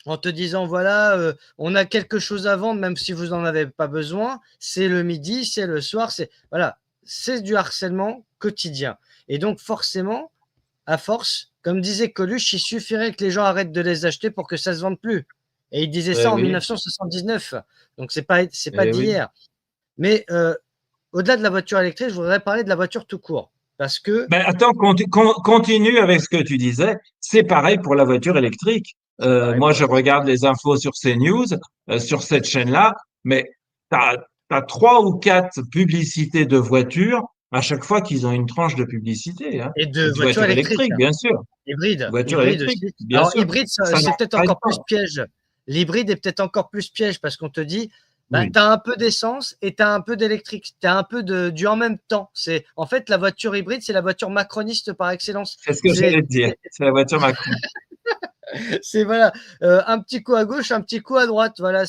en te disant voilà, on a quelque chose à vendre, même si vous n'en avez pas besoin. C'est le midi, c'est le soir, c'est voilà, c'est du harcèlement quotidien. Et donc, forcément, à force, comme disait Coluche, il suffirait que les gens arrêtent de les acheter pour que ça se vende plus. Et il disait Eh ça en oui, 1979. Donc, c'est pas eh oui. d'hier. Mais au-delà de la voiture électrique, je voudrais parler de la voiture tout court. Parce que, Ben, attends, continue avec ce que tu disais. C'est pareil pour la voiture électrique. pareil Moi, pour la je voiture. regarde les infos sur CNews, sur cette chaîne-là, mais tu as trois ou quatre publicités de voitures à chaque fois qu'ils ont une tranche de publicité, hein. Et de De voitures voitures électriques. électriques, bien sûr. Hybride, Voitures hybride électriques, aussi. bien Alors, sûr. hybride, Ça c'est peut-être n'arrête encore pas. plus piège. L'hybride est peut-être encore plus piège parce qu'on te dit, bah, Oui, tu as un peu d'essence et tu as un peu d'électrique. Tu as un peu du en même temps. En fait, la voiture hybride, c'est la voiture macroniste par excellence. c'est ce que j'allais te dire. C'est la voiture Macron. Voilà, un petit coup à gauche, un petit coup à droite. Voilà,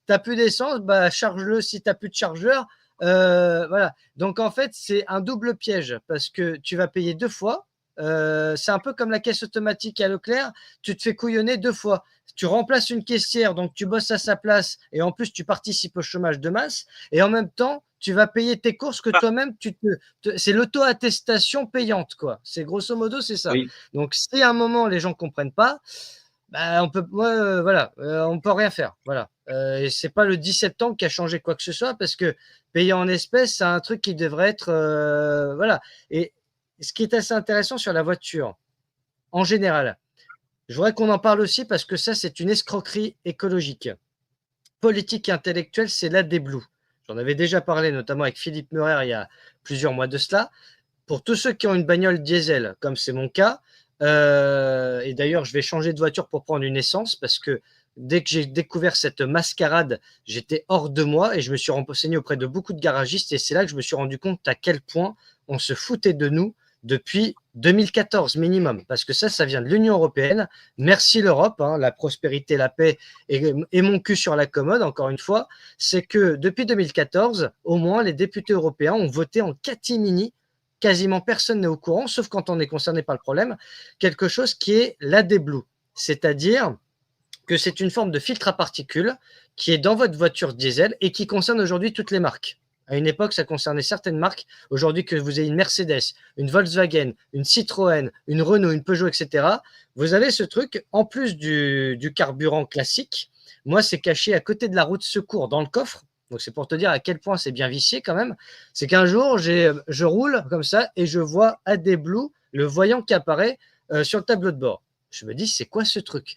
t'as plus d'essence, bah charge-le si t'as plus de chargeur. Voilà. Donc en fait, c'est un double piège parce que tu vas payer deux fois. C'est un peu comme la caisse automatique à Leclerc. Tu te fais couillonner deux fois. Tu remplaces une caissière, donc tu bosses à sa place et en plus tu participes au chômage de masse. Et en même temps, tu vas payer tes courses que Ah, toi-même, c'est l'auto-attestation payante, quoi. C'est grosso modo, c'est ça. oui. Donc si à un moment les gens comprennent pas, bah, on peut, ouais, voilà, on peut rien faire, voilà. Et c'est pas le 10 septembre qui a changé quoi que ce soit parce que payer en espèces, c'est un truc qui devrait être, voilà. Et ce qui est assez intéressant sur la voiture, en général, je voudrais qu'on en parle aussi parce que ça, c'est une escroquerie écologique, politique et intellectuelle, c'est la déblue. J'en avais déjà parlé, notamment avec Philippe Murer il y a plusieurs mois de cela. Pour tous ceux qui ont une bagnole diesel, comme c'est mon cas, et d'ailleurs, je vais changer de voiture pour prendre une essence parce que dès que j'ai découvert cette mascarade, j'étais hors de moi et je me suis renseigné auprès de beaucoup de garagistes et c'est là que je me suis rendu compte à quel point on se foutait de nous depuis 2014 minimum, parce que ça vient de l'Union européenne. Merci l'Europe, hein, la prospérité, la paix et mon cul sur la commode, encore une fois, c'est que depuis 2014, au moins, les députés européens ont voté en catimini, quasiment personne n'est au courant, sauf quand on est concerné par le problème, quelque chose qui est l'AdBlue, c'est-à-dire que c'est une forme de filtre à particules qui est dans votre voiture diesel et qui concerne aujourd'hui toutes les marques. À une époque, ça concernait certaines marques. Aujourd'hui, que vous ayez une Mercedes, une Volkswagen, une Citroën, une Renault, une Peugeot, etc., vous avez ce truc, en plus du carburant classique. Moi, c'est caché à côté de la roue de secours dans le coffre. Donc, c'est pour te dire à quel point c'est bien vicié quand même. C'est qu'un jour, je roule comme ça et je vois AdBlue, le voyant qui apparaît sur le tableau de bord. Je me dis, c'est quoi ce truc?